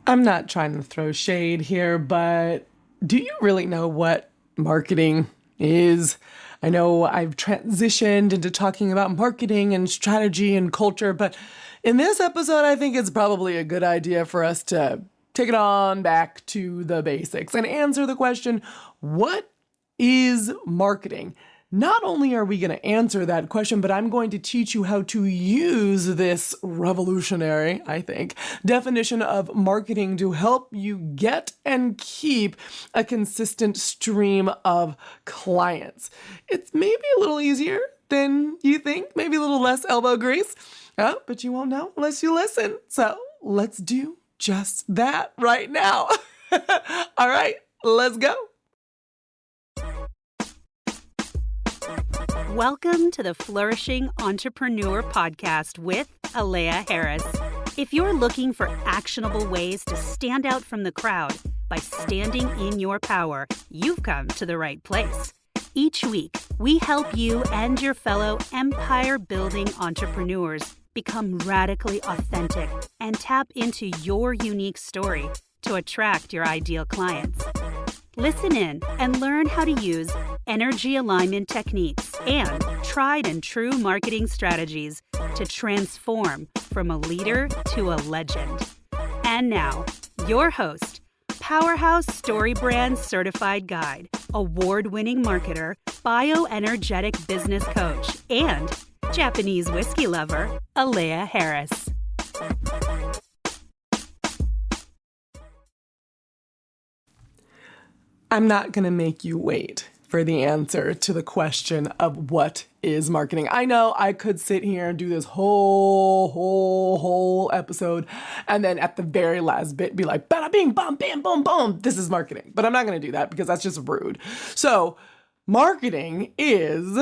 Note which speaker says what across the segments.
Speaker 1: I'm not trying to throw shade here, but do you really know what marketing is? I know I've transitioned into talking about marketing and strategy and culture, but in this episode, I think it's probably a good idea for us to take it on back to the basics and answer the question, what is marketing? Not only are we going to answer that question, but I'm going to teach you how to use this revolutionary, I think, definition of marketing to help you get and keep a consistent stream of clients. It's maybe a little easier than you think, maybe a little less elbow grease, but you won't know unless you listen. So let's do just that right now. All right, let's go.
Speaker 2: Welcome to the Flourishing Entrepreneur Podcast with Aleya Harris. If you're looking for actionable ways to stand out from the crowd by standing in your power, you've come to the right place. Each week, we help you and your fellow empire-building entrepreneurs become radically authentic and tap into your unique story to attract your ideal clients. Listen in and learn how to use energy alignment techniques and tried and true marketing strategies to transform from a leader to a legend. And now, your host, Powerhouse Story Brand Certified Guide, award-winning marketer, bioenergetic business coach, and Japanese whiskey lover, Aleya Harris.
Speaker 1: I'm not going to make you wait for the answer to the question of what is marketing. I know I could sit here and do this whole episode and then at the very last bit be like, bada bing, bam, bam, boom, boom, this is marketing. But I'm not going to do that because that's just rude. So marketing is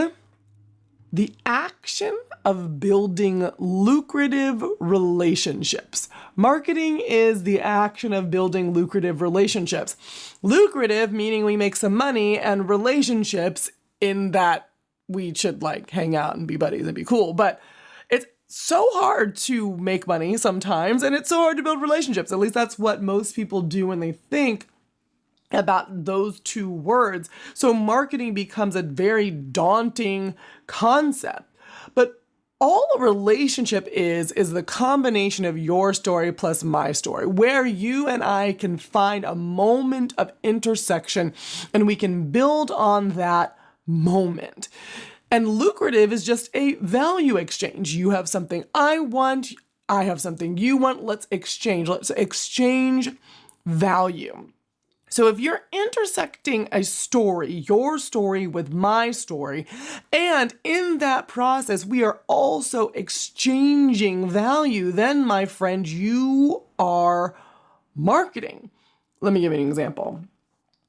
Speaker 1: the action of building lucrative relationships. Marketing is the action of building lucrative relationships. Lucrative meaning we make some money, and relationships in that we should like hang out and be buddies and be cool. But it's so hard to make money sometimes, and it's so hard to build relationships. At least that's what most people do when they think about those two words. So marketing becomes a very daunting concept. But all a relationship is the combination of your story plus my story, where you and I can find a moment of intersection and we can build on that moment. And lucrative is just a value exchange. You have something I want, I have something you want. Let's exchange value. So if you're intersecting a story, your story with my story, and in that process, we are also exchanging value, then my friend, you are marketing. Let me give you an example.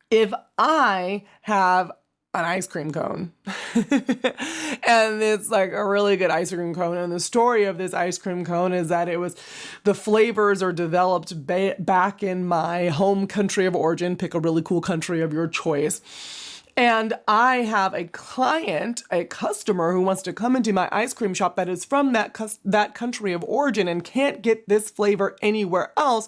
Speaker 1: If I have an ice cream cone and it's like a really good ice cream cone, and the story of this ice cream cone is that the flavors are developed back in my home country of origin. Pick a really cool country of your choice. And I have a client, a customer who wants to come into my ice cream shop that is from that country of origin and can't get this flavor anywhere else.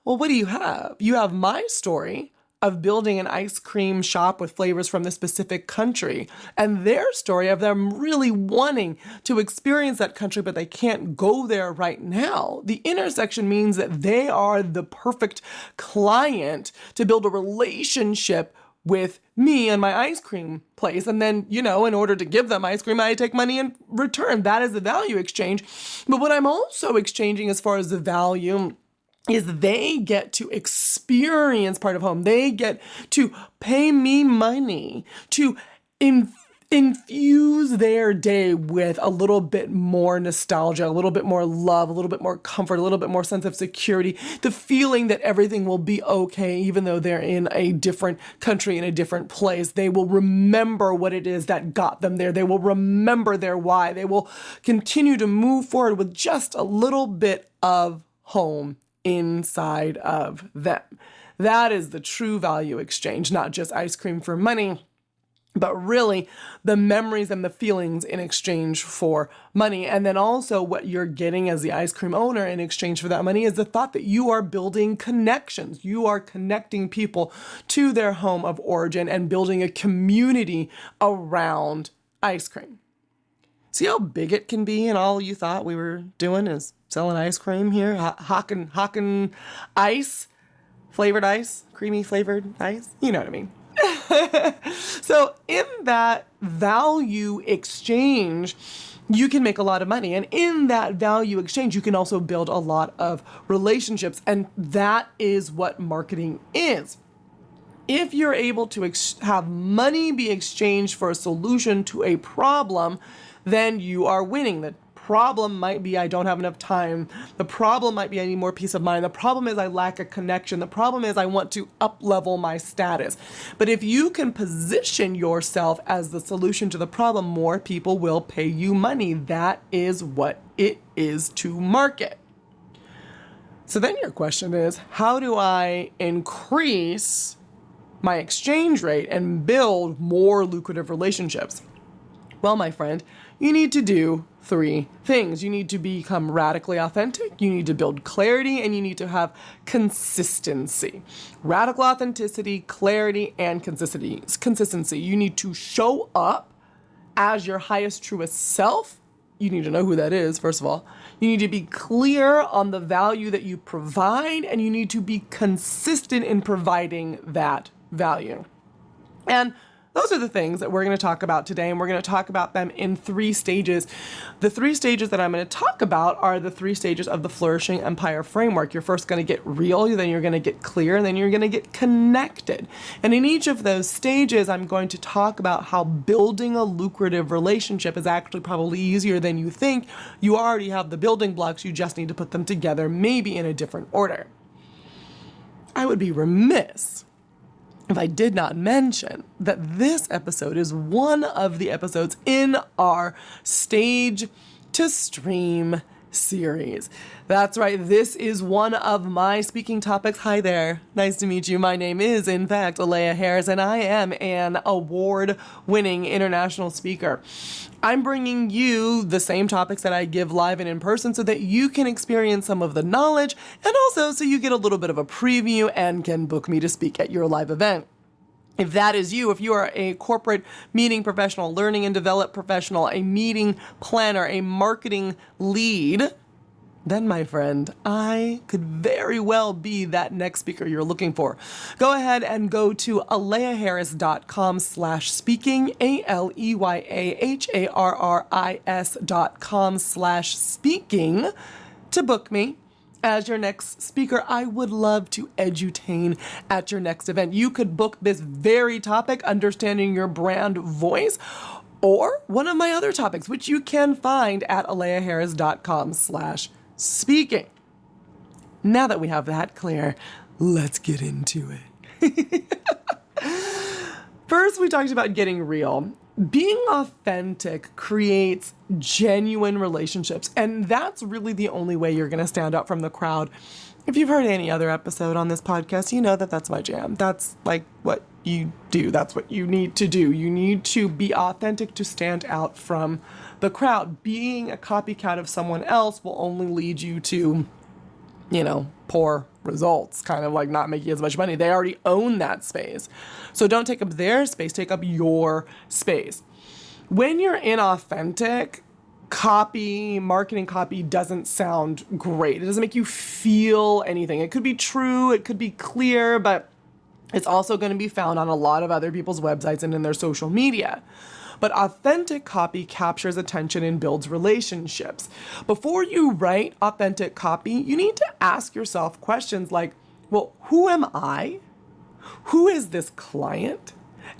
Speaker 1: Well, what do you have? You have my story of building an ice cream shop with flavors from the specific country, and their story of them really wanting to experience that country, but they can't go there right now. The intersection means that they are the perfect client to build a relationship with me and my ice cream place. And then, in order to give them ice cream, I take money in return. That is the value exchange. But what I'm also exchanging as far as the value is they get to experience part of home. They get to pay me money to infuse their day with a little bit more nostalgia, a little bit more love, a little bit more comfort, a little bit more sense of security, the feeling that everything will be okay, even though they're in a different country, in a different place. They will remember what it is that got them there. They will remember their why. They will continue to move forward with just a little bit of home inside of them. That is the true value exchange, not just ice cream for money. but really the memories and the feelings in exchange for money. And then also what you're getting as the ice cream owner in exchange for that money is the thought that you are building connections. You are connecting people to their home of origin and building a community around ice cream. See how big it can be, and all you thought we were doing is selling ice cream here? Hawking ice, flavored ice, creamy flavored ice. You know what I mean. So in that value exchange, you can make a lot of money. And in that value exchange, you can also build a lot of relationships. And that is what marketing is. If you're able to have money be exchanged for a solution to a problem, then you are winning. The problem might be I don't have enough time. The problem might be I need more peace of mind. The problem is I lack a connection. The problem is I want to up-level my status. But if you can position yourself as the solution to the problem, more people will pay you money. That is what it is to market. So then your question is, how do I increase my exchange rate and build more lucrative relationships? Well, my friend, you need to do 3 things. You need to become radically authentic, you need to build clarity, and you need to have consistency. Radical authenticity, clarity, and consistency. You need to show up as your highest, truest self. You need to know who that is, first of all. You need to be clear on the value that you provide, and you need to be consistent in providing that value. And those are the things that we're going to talk about today, and we're going to talk about them in 3 stages. The 3 stages that I'm going to talk about are the 3 stages of the Flourishing Empire framework. You're first going to get real, then you're going to get clear, and then you're going to get connected. And in each of those stages, I'm going to talk about how building a lucrative relationship is actually probably easier than you think. You already have the building blocks, you just need to put them together, maybe in a different order. I would be remiss if I did not mention that this episode is one of the episodes in our Stage to Stream series. That's right, this is one of my speaking topics. Hi there, nice to meet you. My name is, in fact, Aleya Harris, and I am an award-winning international speaker. I'm bringing you the same topics that I give live and in person so that you can experience some of the knowledge, and also so you get a little bit of a preview and can book me to speak at your live event. If that is you, if you are a corporate meeting professional, learning and develop professional, a meeting planner, a marketing lead, then my friend, I could very well be that next speaker you're looking for. Go ahead and go to aleyaharris.com/speaking, aleyaharris.com/speaking to book me as your next speaker. I would love to edutain at your next event. You could book this very topic, understanding your brand voice, or one of my other topics, which you can find at aleyaharris.com/speaking. Now that we have that clear, let's get into it. First, we talked about getting real. Being authentic creates genuine relationships, and that's really the only way you're going to stand out from the crowd. If you've heard any other episode on this podcast, you know that that's my jam. That's like what you do. That's what you need to do. You need to be authentic to stand out from the crowd. Being a copycat of someone else will only lead you to, poor results, kind of like not making as much money. They already own that space. So don't take up their space, take up your space. When you're inauthentic, marketing copy doesn't sound great. It doesn't make you feel anything. It could be true, it could be clear, but it's also going to be found on a lot of other people's websites and in their social media. But authentic copy captures attention and builds relationships. Before you write authentic copy, you need to ask yourself questions like, well, who am I? Who is this client?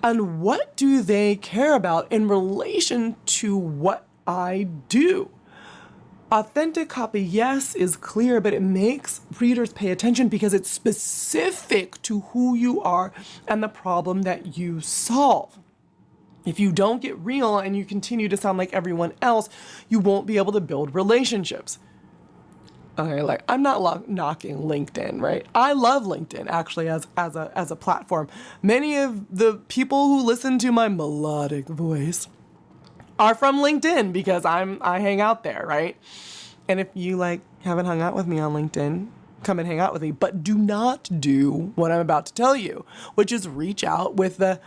Speaker 1: And what do they care about in relation to what I do? Authentic copy, yes, is clear, but it makes readers pay attention because it's specific to who you are and the problem that you solve. If you don't get real and you continue to sound like everyone else, you won't be able to build relationships. Okay, like I'm not knocking LinkedIn, right? I love LinkedIn actually as a platform. Many of the people who listen to my melodic voice are from LinkedIn because I hang out there, right? And if you like haven't hung out with me on LinkedIn, come and hang out with me, but do not do what I'm about to tell you, which is reach out with the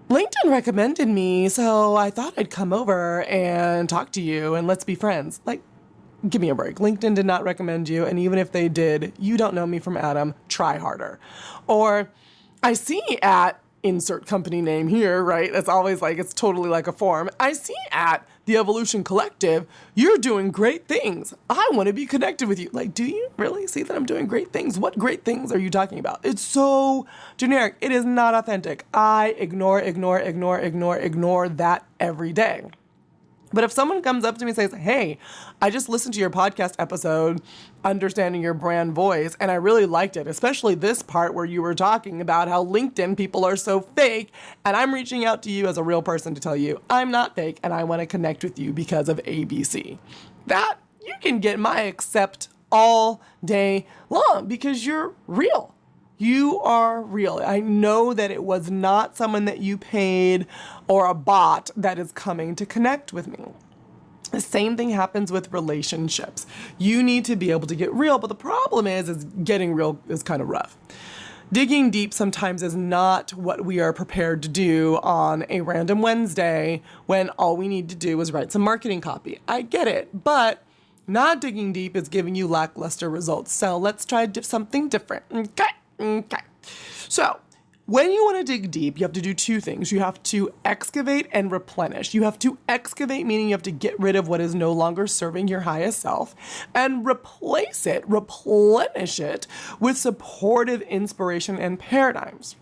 Speaker 1: LinkedIn recommended me, so I thought I'd come over and talk to you and let's be friends. Like, give me a break. LinkedIn did not recommend you, and even if they did, you don't know me from Adam. Try harder. Or I see at insert company name here, right? That's always like, it's totally like a form. I see at the Evolution Collective, you're doing great things. I want to be connected with you. Like, do you really see that I'm doing great things? What great things are you talking about? It's so generic. It is not authentic. I ignore that every day. But if someone comes up to me and says, hey, I just listened to your podcast episode, Understanding Your Brand Voice, and I really liked it, especially this part where you were talking about how LinkedIn people are so fake, and I'm reaching out to you as a real person to tell you I'm not fake and I want to connect with you because of ABC. That, you can get my accept all day long because you're real. You are real. I know that it was not someone that you paid or a bot that is coming to connect with me. The same thing happens with relationships. You need to be able to get real, but the problem is getting real is kind of rough. Digging deep sometimes is not what we are prepared to do on a random Wednesday when all we need to do is write some marketing copy. I get it, but not digging deep is giving you lackluster results. So let's try something different. Okay. So when you want to dig deep, you have to do two things. You have to excavate and replenish. You have to excavate, meaning you have to get rid of what is no longer serving your highest self, and replace it, replenish it with supportive inspiration and paradigms.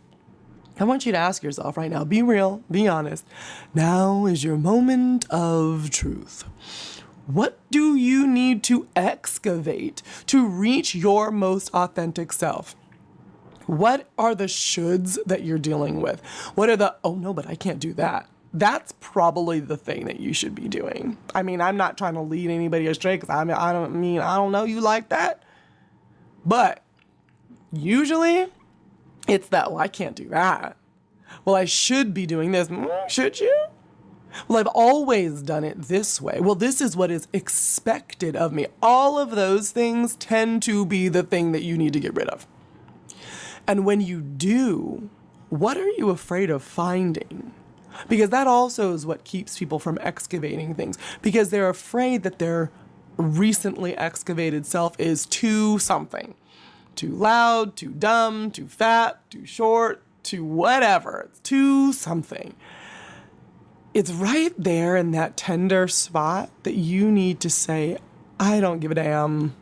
Speaker 1: I want you to ask yourself right now, be real, be honest. Now is your moment of truth. What do you need to excavate to reach your most authentic self? What are the shoulds that you're dealing with? What are the, oh no, but I can't do that. That's probably the thing that you should be doing. I mean, I'm not trying to lead anybody astray because I don't know you like that. But usually it's that, well, I can't do that. Well, I should be doing this. Should you? Well, I've always done it this way. Well, this is what is expected of me. All of those things tend to be the thing that you need to get rid of. And when you do, what are you afraid of finding? Because that also is what keeps people from excavating things. Because they're afraid that their recently excavated self is too something. Too loud, too dumb, too fat, too short, too whatever. It's too something. It's right there in that tender spot that you need to say, I don't give a damn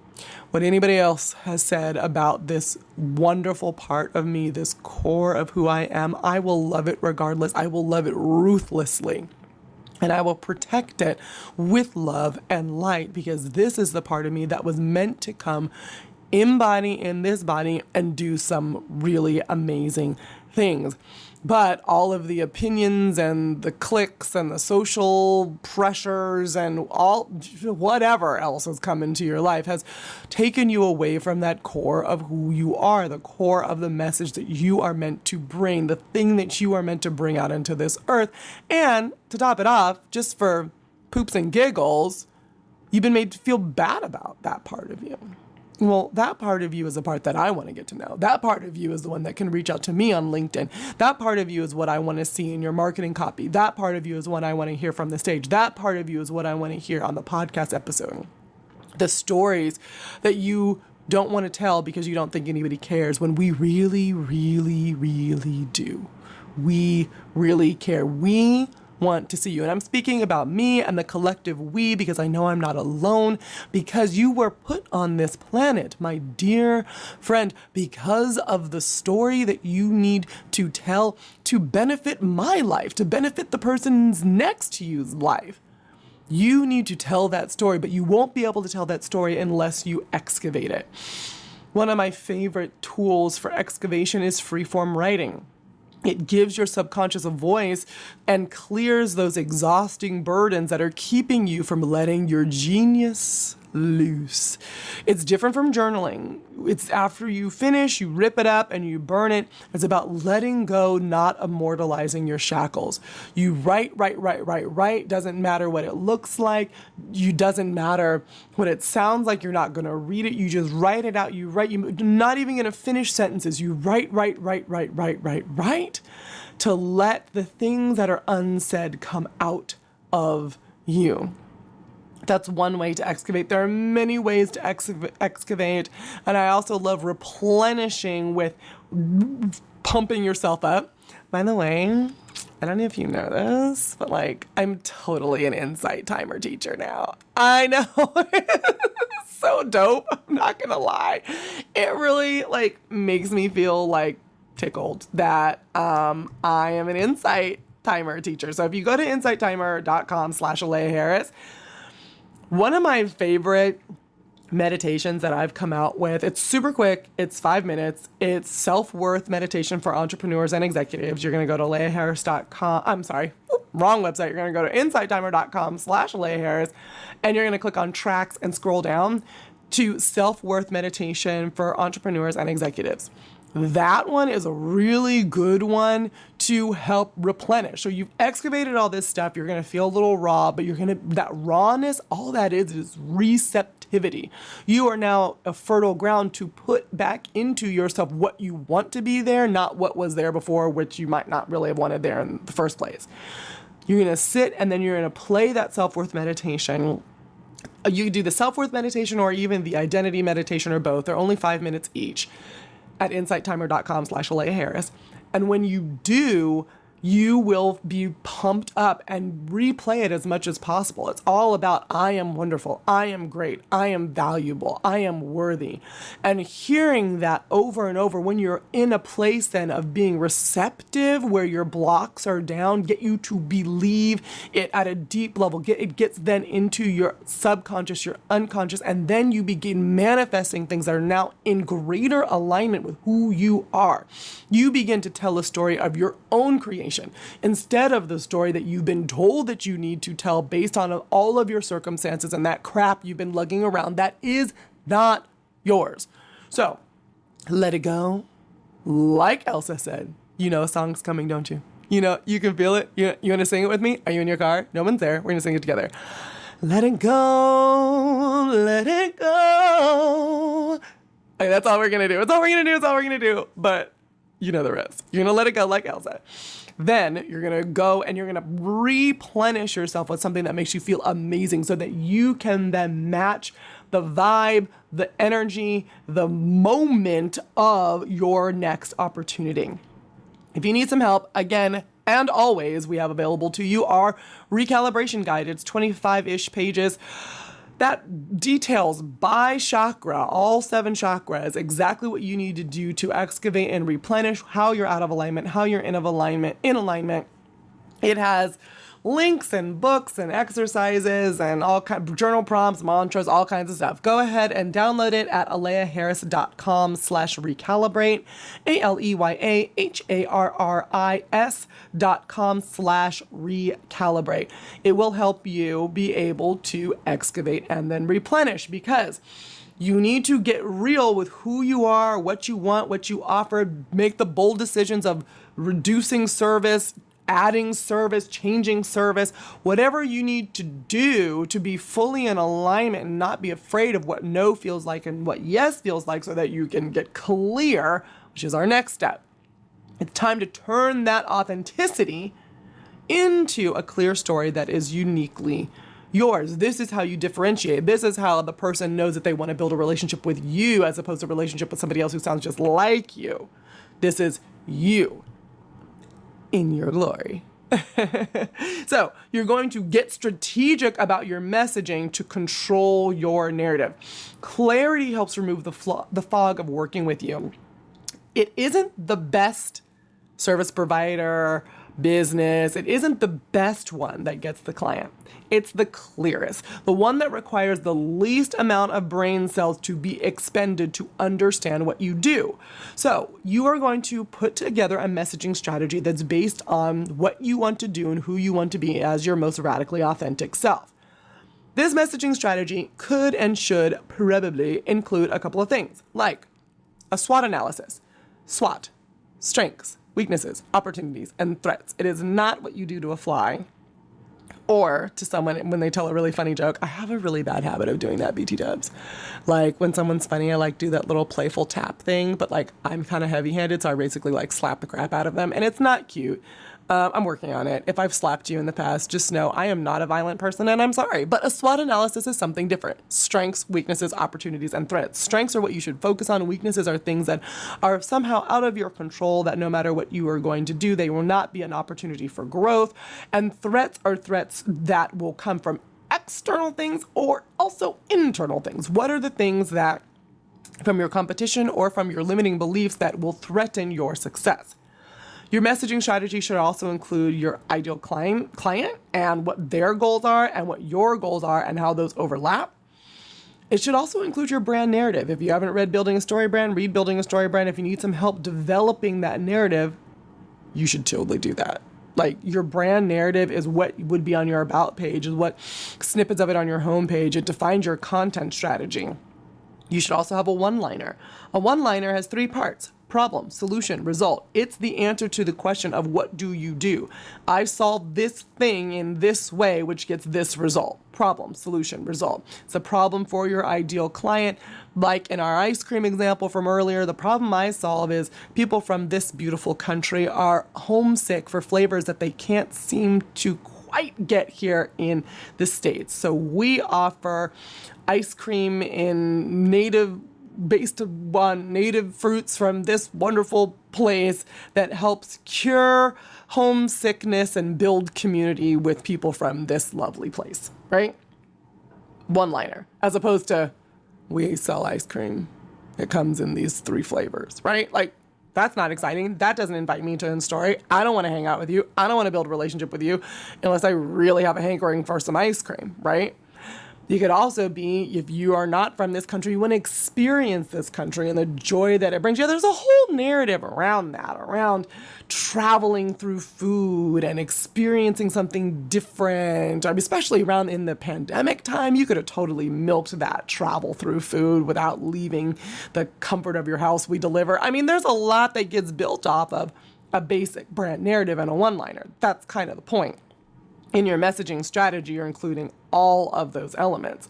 Speaker 1: what anybody else has said about this wonderful part of me, this core of who I am. I will love it regardless. I will love it ruthlessly. And I will protect it with love and light because this is the part of me that was meant to come embody in this body and do some really amazing things. But all of the opinions and the clicks and the social pressures and all whatever else has come into your life has taken you away from that core of who you are, the core of the message that you are meant to bring, the thing that you are meant to bring out into this earth. And to top it off, just for poops and giggles, you've been made to feel bad about that part of you. Well, that part of you is the part that I want to get to know. That part of you is the one that can reach out to me on LinkedIn. That part of you is what I want to see in your marketing copy. That part of you is what I want to hear from the stage. That part of you is what I want to hear on the podcast episode. The stories that you don't want to tell because you don't think anybody cares when we really, really, really do. We really care. We want to see you. And I'm speaking about me and the collective we because I know I'm not alone because you were put on this planet, my dear friend, because of the story that you need to tell to benefit my life, to benefit the person's next to you's life. You need to tell that story, but you won't be able to tell that story unless you excavate it. One of my favorite tools for excavation is freeform writing. It gives your subconscious a voice and clears those exhausting burdens that are keeping you from letting your genius loose. It's different from journaling. It's after you finish, you rip it up and you burn it. It's about letting go, not immortalizing your shackles. You write. Doesn't matter what it looks like. Doesn't matter what it sounds like. You're not going to read it. You just write it out. You're not even going to finish sentences. You write to let the things that are unsaid come out of you. That's one way to excavate. There are many ways to excavate. And I also love replenishing with pumping yourself up. By the way, I don't know if you know this, but I'm totally an insight timer teacher now. I know. It's so dope. I'm not going to lie. It really makes me feel tickled that I am an insight timer teacher. So if you go to insighttimer.com/Aleya Harris, one of my favorite meditations that I've come out with, it's super quick, it's 5 minutes, it's self-worth meditation for entrepreneurs and executives. You're going to go to aleyaharris.com. I'm sorry, wrong website. You're going to go to insighttimer.com/Aleya Harris, and you're going to click on tracks and scroll down to self-worth meditation for entrepreneurs and executives. That one is a really good one to help replenish. So you've excavated all this stuff. You're going to feel a little raw, but that rawness, all that is receptivity. You are now a fertile ground to put back into yourself what you want to be there, not what was there before, which you might not really have wanted there in the first place. You're going to sit and then you're going to play that self-worth meditation. You can do the self-worth meditation or even the identity meditation or both. They're only 5 minutes each at insighttimer.com/Aleya Harris. And when you do, you will be pumped up and replay it as much as possible. It's all about, I am wonderful, I am great, I am valuable, I am worthy. And hearing that over and over when you're in a place then of being receptive, where your blocks are down, get you to believe it at a deep level. It gets then into your subconscious, your unconscious, and then you begin manifesting things that are now in greater alignment with who you are. You begin to tell a story of your own creation, instead of the story that you've been told that you need to tell based on all of your circumstances and that crap you've been lugging around that is not yours. So let it go. Like Elsa said, you know a song's coming, don't you? You know, you can feel it. You want to sing it with me? Are you in your car? No one's there. We're going to sing it together. Let it go. Let it go. Okay, that's all we're going to do. It's all we're going to do. But you know the rest. You're going to let it go like Elsa. Then you're going to go and you're going to replenish yourself with something that makes you feel amazing so that you can then match the vibe, the energy, the moment of your next opportunity. If you need some help, again, and always, we have available to you our recalibration guide. It's 25-ish pages. That details by chakra, all 7 chakras, exactly what you need to do to excavate and replenish, how you're out of alignment, how you're in alignment. It has links and books and exercises and all kinds of journal prompts, mantras, all kinds of stuff. Go ahead and download it at aleyaharris.com/recalibrate, aleyaharris.com/recalibrate. It will help you be able to excavate and then replenish, because you need to get real with who you are, what you want, what you offer, make the bold decisions of reducing service, adding service, changing service, whatever you need to do to be fully in alignment and not be afraid of what no feels like and what yes feels like, so that you can get clear, which is our next step. It's time to turn that authenticity into a clear story that is uniquely yours. This is how you differentiate. This is how the person knows that they want to build a relationship with you as opposed to a relationship with somebody else who sounds just like you. This is you in your glory. So you're going to get strategic about your messaging to control your narrative. Clarity helps remove the fog of working with you. It isn't the best service provider, business, it isn't the best one that gets the client. It's the clearest, the one that requires the least amount of brain cells to be expended to understand what you do. So you are going to put together a messaging strategy that's based on what you want to do and who you want to be as your most radically authentic self. This messaging strategy could and should probably include a couple of things, like a SWOT analysis. SWOT, strengths, weaknesses, opportunities, and threats. It is not what you do to a fly or to someone when they tell a really funny joke. I have a really bad habit of doing that, BT dubs. Like when someone's funny, I like do that little playful tap thing, but like I'm kind of heavy-handed, so I basically like slap the crap out of them, and it's not cute. I'm working on it. If I've slapped you in the past, just know I am not a violent person and I'm sorry. But a SWOT analysis is something different. Strengths, weaknesses, opportunities, and threats. Strengths are what you should focus on. Weaknesses are things that are somehow out of your control that no matter what you are going to do, they will not be an opportunity for growth. And threats are threats that will come from external things or also internal things. What are the things that from your competition or from your limiting beliefs that will threaten your success? Your messaging strategy should also include your ideal client and what their goals are and what your goals are and how those overlap. It should also include your brand narrative. If you haven't read Building a Story Brand, read Building a Story Brand. If you need some help developing that narrative, you should totally do that. Like your brand narrative is what would be on your about page, is what snippets of it on your homepage. It defines your content strategy. You should also have a one-liner. A one-liner has 3 parts: problem, solution, result. It's the answer to the question of what do you do? I solve this thing in this way, which gets this result. Problem, solution, result. It's a problem for your ideal client. Like in our ice cream example from earlier, the problem I solve is people from this beautiful country are homesick for flavors that they can't seem to quite get here in the States. So we offer ice cream based on native fruits from this wonderful place that helps cure homesickness and build community with people from this lovely place, right? One-liner, as opposed to, we sell ice cream. It comes in these 3 flavors, right? Like, that's not exciting. That doesn't invite me to a story. I don't want to hang out with you. I don't want to build a relationship with you unless I really have a hankering for some ice cream, right? You could also be, if you are not from this country, you want to experience this country and the joy that it brings you. There's a whole narrative around that, around traveling through food and experiencing something different. I mean, especially around in the pandemic time, you could have totally milked that travel through food without leaving the comfort of your house we deliver. I mean, there's a lot that gets built off of a basic brand narrative and a one-liner. That's kind of the point. In your messaging strategy, you're including all of those elements.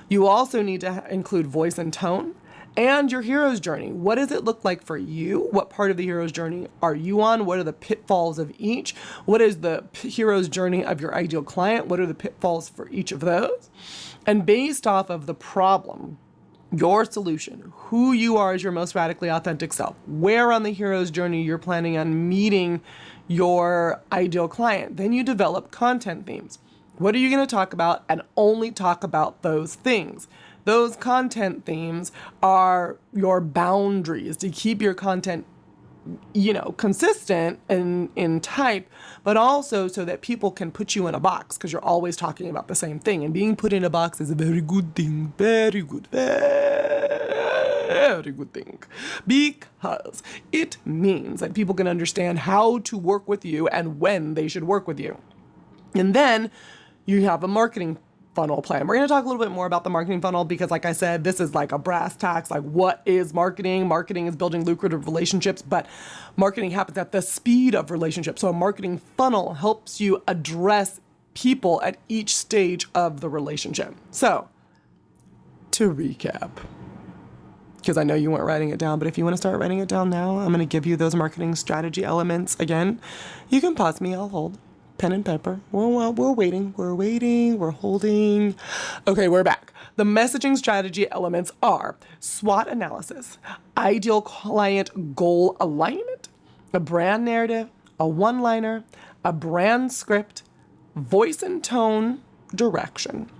Speaker 1: You also need to include voice and tone and your hero's journey. What does it look like for you? What part of the hero's journey are you on? What are the pitfalls of each? What is the hero's journey of your ideal client? What are the pitfalls for each of those? And based off of the problem, your solution, who you are as your most radically authentic self, where on the hero's journey you're planning on meeting your ideal client, then you develop content themes. What are you going to talk about, and only talk about those things? Those content themes are your boundaries to keep your content, consistent in type, but also so that people can put you in a box because you're always talking about the same thing. And being put in a box is a very good thing. Very good. Very good thing. Because it means that people can understand how to work with you and when they should work with you. And then you have a marketing funnel plan. We're going to talk a little bit more about the marketing funnel because, like I said, this is like a brass tacks. Like, what is marketing? Marketing is building lucrative relationships, but marketing happens at the speed of relationships. So a marketing funnel helps you address people at each stage of the relationship. So to recap, because I know you weren't writing it down, but if you want to start writing it down now, I'm going to give you those marketing strategy elements again. You can pause me. I'll hold. Pen and paper. We're waiting. We're holding. Okay, we're back. The messaging strategy elements are SWOT analysis, ideal client goal alignment, a brand narrative, a one-liner, a brand script, voice and tone, direction,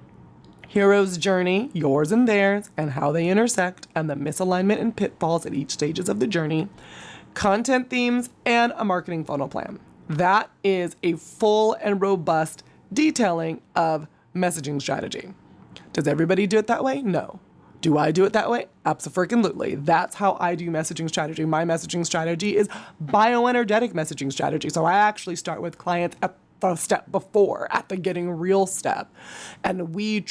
Speaker 1: hero's journey, yours and theirs, and how they intersect, and the misalignment and pitfalls at each stages of the journey, content themes, and a marketing funnel plan. That is a full and robust detailing of messaging strategy. Does everybody do it that way? No. Do I do it that way? Abso-freaking-lutely. That's how I do messaging strategy. My messaging strategy is bioenergetic messaging strategy. So I actually start with clients at the step before, at the getting real step. And we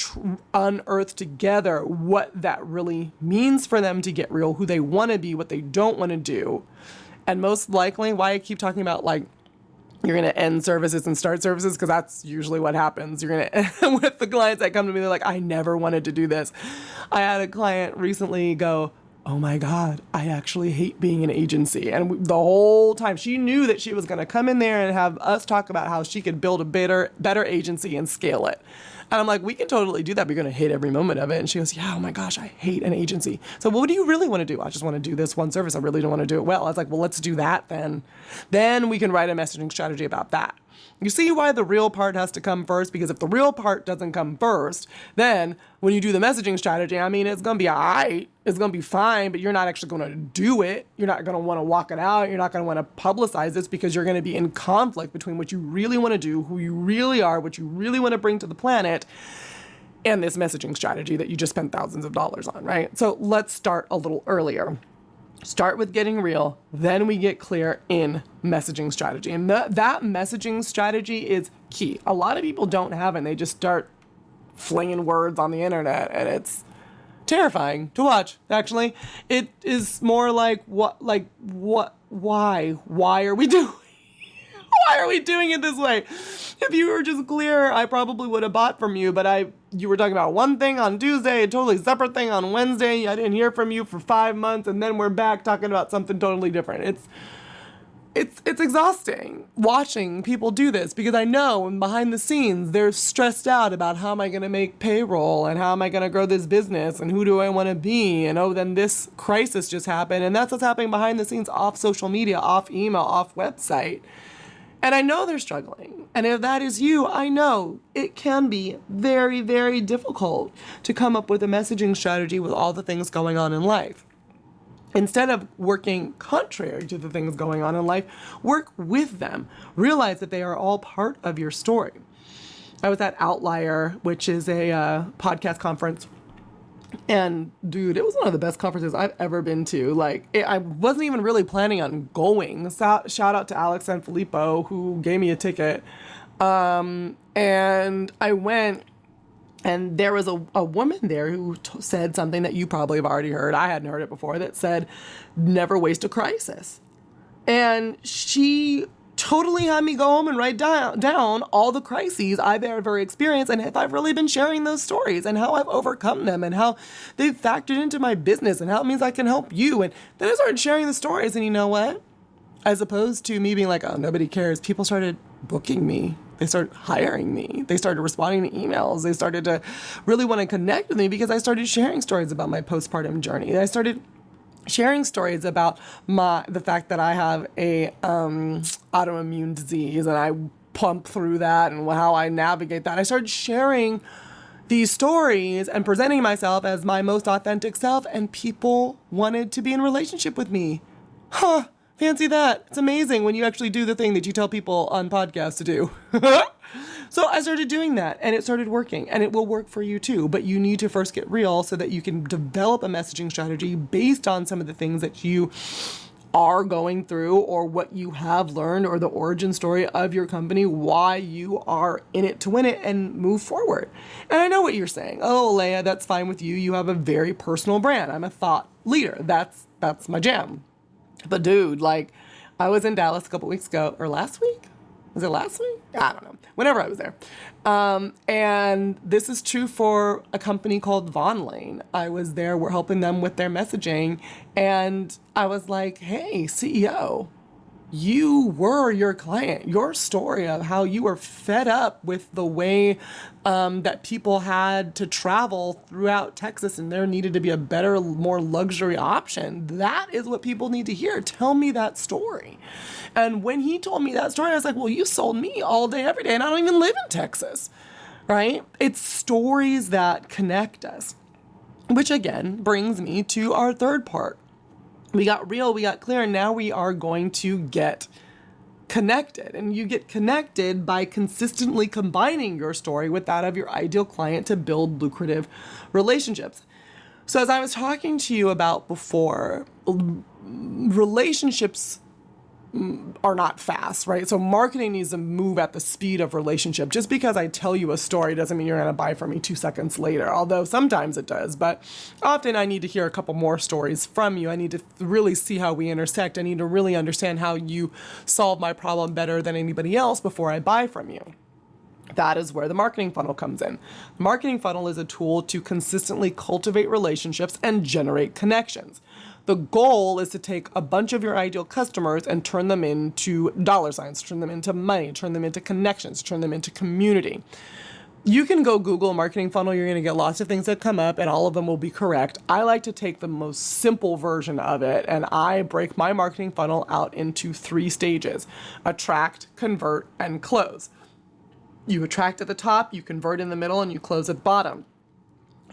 Speaker 1: unearth together what that really means for them to get real, who they want to be, what they don't want to do. And most likely, why I keep talking about like, you're going to end services and start services, because that's usually what happens. You're going to, with the clients that come to me, they're like, I never wanted to do this. I had a client recently go, oh my God, I actually hate being an agency. And the whole time she knew that she was going to come in there and have us talk about how she could build a better agency and scale it. And I'm like, we can totally do that, but you're going to hate every moment of it. And she goes, yeah, oh my gosh, I hate an agency. So what do you really want to do? I just want to do this one service. I really don't want to do it well. I was like, well, let's do that then. Then we can write a messaging strategy about that. You see why the real part has to come first? Because if the real part doesn't come first, then when you do the messaging strategy, I mean, it's going to be all right. It's going to be fine, but you're not actually going to do it. You're not going to want to walk it out. You're not going to want to publicize this, because you're going to be in conflict between what you really want to do, who you really are, what you really want to bring to the planet, and this messaging strategy that you just spent thousands of dollars on, right? So let's start a little earlier. Start with getting real, then we get clear in messaging strategy. And that messaging strategy is key. A lot of people don't have it, and they just start flinging words on the internet, and it's terrifying to watch, actually. It is more like, why are we doing why are we doing it this way? If you were just clear, I probably would have bought from you, but you were talking about one thing on Tuesday, a totally separate thing on Wednesday. I didn't hear from you for 5 months, and then we're back talking about something totally different. It's exhausting watching people do this, because I know behind the scenes they're stressed out about how am I going to make payroll, and how am I going to grow this business, and who do I want to be, and oh, then this crisis just happened, and that's what's happening behind the scenes, off social media, off email, off website. And I know they're struggling. And if that is you, I know it can be very, very difficult to come up with a messaging strategy with all the things going on in life. Instead of working contrary to the things going on in life, work with them. Realize that they are all part of your story. I was at Outlier, which is a podcast conference. And dude, it was one of the best conferences I've ever been to. I wasn't even really planning on going. Shout out to Alex and Filippo, who gave me a ticket. And I went, and there was a woman there who said something that you probably have already heard. I hadn't heard it before, that said, never waste a crisis. And she totally had me go home and write down all the crises I've ever experienced, and if I've really been sharing those stories, and how I've overcome them, and how they've factored into my business, and how it means I can help you. And then I started sharing the stories, and you know what? As opposed to me being like, oh, nobody cares, people started booking me. They started hiring me. They started responding to emails. They started to really want to connect with me, because I started sharing stories about my postpartum journey. I started sharing stories about the fact that I have a autoimmune disease, and I pump through that, and how I navigate that. I started sharing these stories and presenting myself as my most authentic self, and people wanted to be in relationship with me. Huh, fancy that. It's amazing when you actually do the thing that you tell people on podcasts to do. So I started doing that, and it started working, and it will work for you too. But you need to first get real so that you can develop a messaging strategy based on some of the things that you are going through, or what you have learned, or the origin story of your company, why you are in it to win it, and move forward. And I know what you're saying. Oh, Aleya, that's fine with you. You have a very personal brand. I'm a thought leader. That's my jam. But dude, I was in Dallas a couple weeks ago, or last week? Was it last week? I don't know. Whenever I was there. And this is true for a company called Von Lane. I was there. We're helping them with their messaging. And I was like, hey, CEO, you were your client. Your story of how you were fed up with the way that people had to travel throughout Texas, and there needed to be a better, more luxury option. That is what people need to hear. Tell me that story. And when he told me that story, I was like, well, you sold me all day, every day, and I don't even live in Texas, right? It's stories that connect us, which again brings me to our third part. We got real, we got clear, and now we are going to get connected. And you get connected by consistently combining your story with that of your ideal client to build lucrative relationships. So as I was talking to you about before, relationships are not fast, right? So marketing needs to move at the speed of relationship. Just because I tell you a story doesn't mean you're going to buy from me 2 seconds later, although sometimes it does. But often I need to hear a couple more stories from you. I need to really see how we intersect. I need to really understand how you solve my problem better than anybody else before I buy from you. That is where the marketing funnel comes in. The marketing funnel is a tool to consistently cultivate relationships and generate connections. The goal is to take a bunch of your ideal customers and turn them into dollar signs, turn them into money, turn them into connections, turn them into community. You can go Google marketing funnel. You're going to get lots of things that come up and all of them will be correct. I like to take the most simple version of it and I break my marketing funnel out into 3 stages: attract, convert, and close. You attract at the top, you convert in the middle, and you close at the bottom.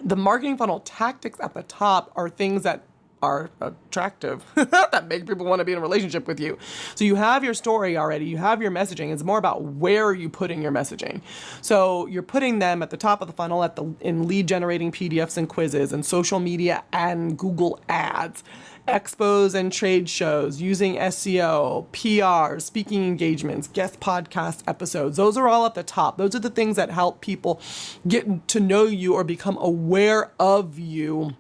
Speaker 1: The marketing funnel tactics at the top are things that are attractive, that make people want to be in a relationship with you. So you have your story already, you have your messaging. It's more about where are you putting your messaging. So you're putting them at the top of the funnel in lead generating PDFs and quizzes and social media and Google ads, expos and trade shows, using SEO, PR, speaking engagements, guest podcast episodes. Those are all at the top. Those are the things that help people get to know you or become aware of you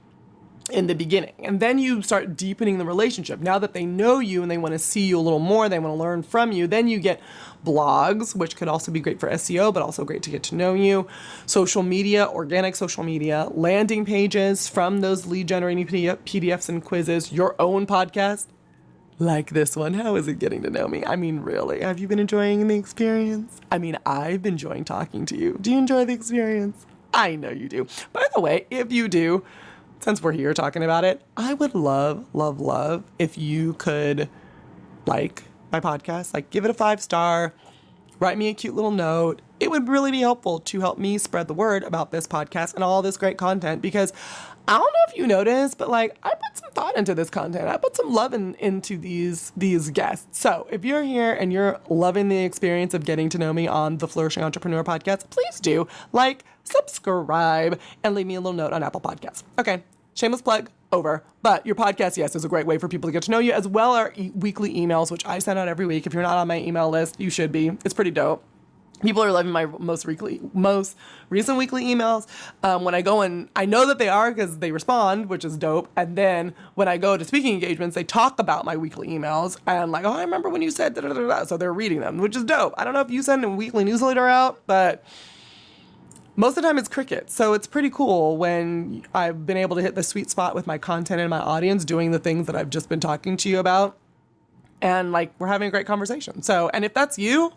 Speaker 1: in the beginning. And then you start deepening the relationship. Now that they know you and they want to see you a little more, they want to learn from you, then you get blogs, which could also be great for SEO, but also great to get to know you, social media, organic social media, landing pages from those lead generating PDFs and quizzes, your own podcast, like this one. How is it getting to know me? I mean, really, have you been enjoying the experience? I mean, I've been enjoying talking to you. Do you enjoy the experience? I know you do. By the way, if you do, since we're here talking about it, I would love, love, love if you could like my podcast, like give it a 5-star, write me a cute little note. It would really be helpful to help me spread the word about this podcast and all this great content, because I don't know if you noticed, but like I put some thought into this content. I put some love into these guests. So if you're here and you're loving the experience of getting to know me on the Flourishing Entrepreneur podcast, please do like, subscribe, and leave me a little note on Apple Podcasts. Okay, shameless plug over. But your podcast, yes, is a great way for people to get to know you, as well as weekly emails, which I send out every week. If you're not on my email list, you should be. It's pretty dope. People are loving my most recent weekly emails. When I go and I know that they are because they respond, which is dope. And then when I go to speaking engagements, they talk about my weekly emails and like, oh, I remember when you said da da da da. So they're reading them, which is dope. I don't know if you send a weekly newsletter out, but most of the time it's crickets. So it's pretty cool when I've been able to hit the sweet spot with my content and my audience, doing the things that I've just been talking to you about. And like, we're having a great conversation. So, and if that's you,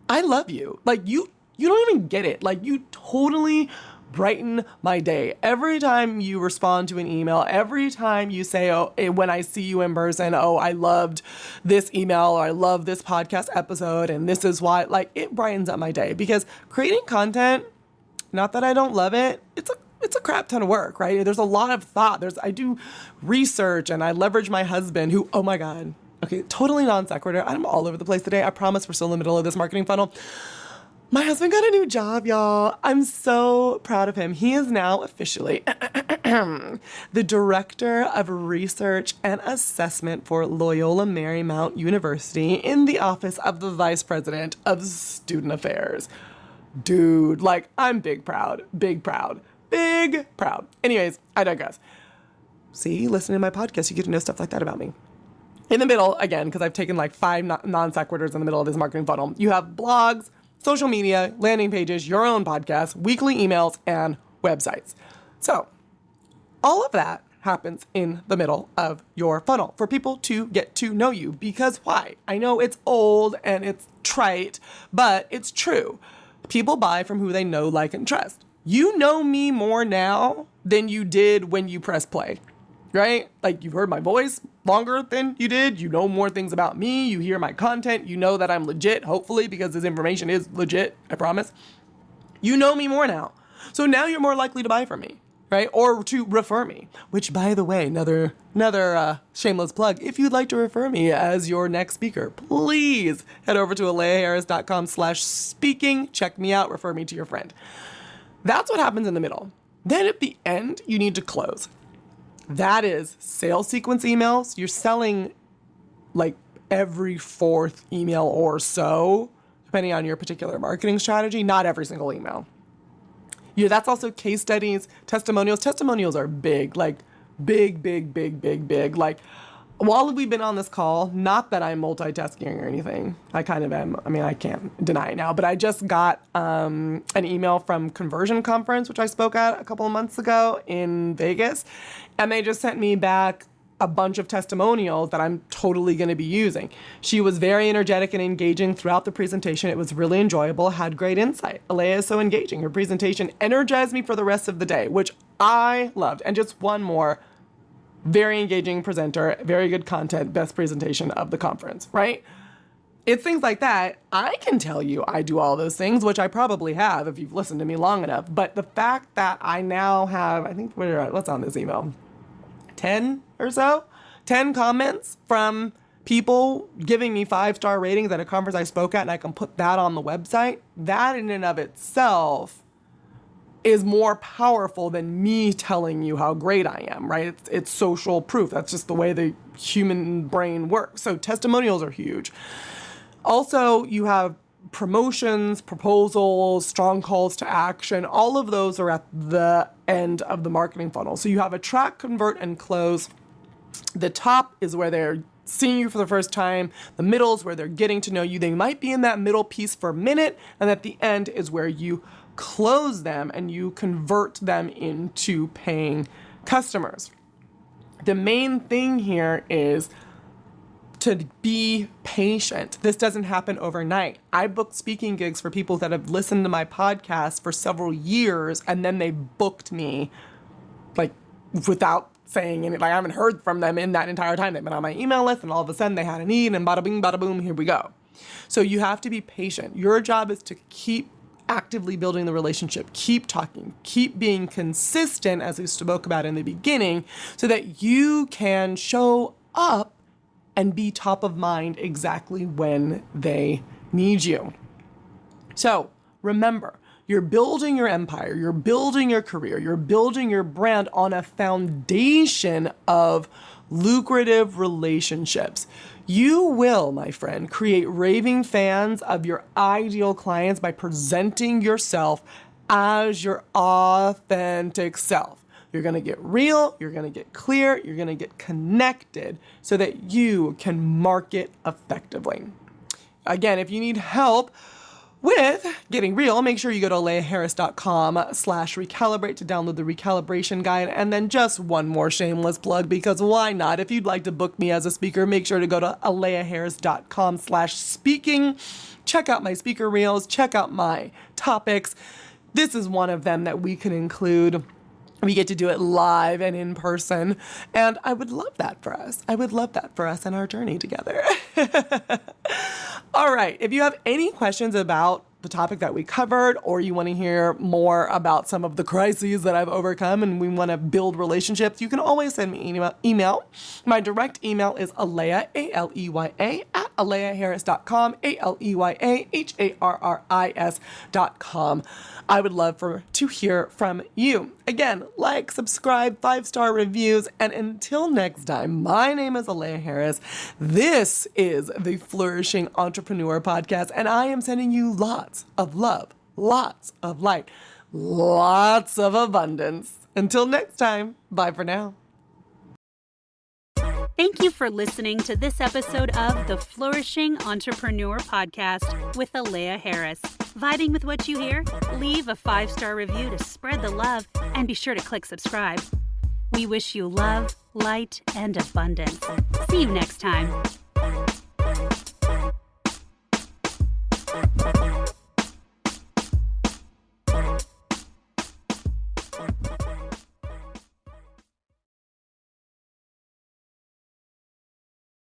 Speaker 1: I love you. Like you don't even get it. Like you totally brighten my day. Every time you respond to an email, every time you say, oh, when I see you in person, oh, I loved this email or I love this podcast episode and this is why, like it brightens up my day, because creating content, not that I don't love it, it's a crap ton of work, right? There's a lot of thought. I do research and I leverage my husband who, oh my God. Okay, totally non sequitur. I'm all over the place today. I promise we're still in the middle of this marketing funnel. My husband got a new job, y'all. I'm so proud of him. He is now officially the Director of Research and Assessment for Loyola Marymount University in the Office of the Vice President of Student Affairs. Dude, like, I'm big proud. Anyways, I digress. See, listen to my podcast. You get to know stuff like that about me. In the middle, again, because I've taken like 5 non sequiturs in the middle of this marketing funnel, you have blogs, social media, landing pages, your own podcast, weekly emails, and websites. So all of that happens in the middle of your funnel for people to get to know you. Because why? I know it's old and it's trite, but it's true. People buy from who they know, like, and trust. You know me more now than you did when you press play. Right? Like, you've heard my voice longer than you did. You know more things about me. You hear my content. You know that I'm legit, hopefully, because this information is legit, I promise. You know me more now. So now you're more likely to buy from me, right? Or to refer me, which, by the way, another shameless plug. If you'd like to refer me as your next speaker, please head over to aleyaharris.com/speaking. Check me out. Refer me to your friend. That's what happens in the middle. Then at the end, you need to close. That is sales sequence emails. You're selling like every fourth email or so, depending on your particular marketing strategy, not every single email. Yeah, that's also case studies, testimonials. Testimonials are big, like big. Like, while we've been on this call, not that I'm multitasking or anything. I kind of am. I mean, I can't deny it now, but I just got an email from Conversion Conference, which I spoke at a couple of months ago in Vegas. And they just sent me back a bunch of testimonials that I'm totally going to be using. She was very energetic and engaging throughout the presentation. It was really enjoyable, had great insight. Aleya is so engaging. Her presentation energized me for the rest of the day, which I loved. And just one more, very engaging presenter, very good content, best presentation of the conference, right? It's things like that. I can tell you I do all those things, which I probably have if you've listened to me long enough. But the fact that I now have, I think, what's on this email? 10 or so? 10 comments from people giving me 5-star ratings at a conference I spoke at, and I can put that on the website. That in and of itself is more powerful than me telling you how great I am, right? It's social proof. That's just the way the human brain works. So testimonials are huge. Also, you have promotions, proposals, strong calls to action. All of those are at the end of the marketing funnel. So you have attract, convert, and close. The top is where they're seeing you for the first time. The middle is where they're getting to know you. They might be in that middle piece for a minute. And at the end is where you close them and you convert them into paying customers. The main thing here is to be patient. This doesn't happen overnight. I booked speaking gigs for people that have listened to my podcast for several years, and then they booked me like without saying anything. Like, I haven't heard from them in that entire time. They've been on my email list, and all of a sudden they had a need, and bada bing, bada boom, here we go. So you have to be patient. Your job is to keep actively building the relationship, keep talking, keep being consistent, as we spoke about in the beginning, so that you can show up and be top of mind exactly when they need you. So remember, you're building your empire, you're building your career, you're building your brand on a foundation of lucrative relationships. You will, my friend, create raving fans of your ideal clients by presenting yourself as your authentic self. You're going to get real, you're going to get clear, you're going to get connected so that you can market effectively. Again, if you need help with getting real, make sure you go to aleyaharris.com/recalibrate to download the recalibration guide. And then just one more shameless plug, because why not? If you'd like to book me as a speaker, make sure to go to aleyaharris.com/speaking. Check out my speaker reels, check out my topics. This is one of them that we can include. We get to do it live and in person. And I would love that for us. I would love that for us and our journey together. All right. If you have any questions about the topic that we covered, or you want to hear more about some of the crises that I've overcome and we want to build relationships, you can always send me an email. My direct email is Aleya, Aleya, at aleyaharris.com, aleyaharris.com. I would love to hear from you. Again, like, subscribe, 5-star reviews, and until next time, my name is Aleya Harris. This is the Flourishing Entrepreneur Podcast, and I am sending you lots of love, lots of light, lots of abundance. Until next time, bye for now.
Speaker 2: Thank you for listening to this episode of the Flourishing Entrepreneur Podcast with Aleya Harris. Vibing with what you hear? Leave a 5-star review to spread the love, and be sure to click subscribe. We wish you love, light, and abundance. See you next time.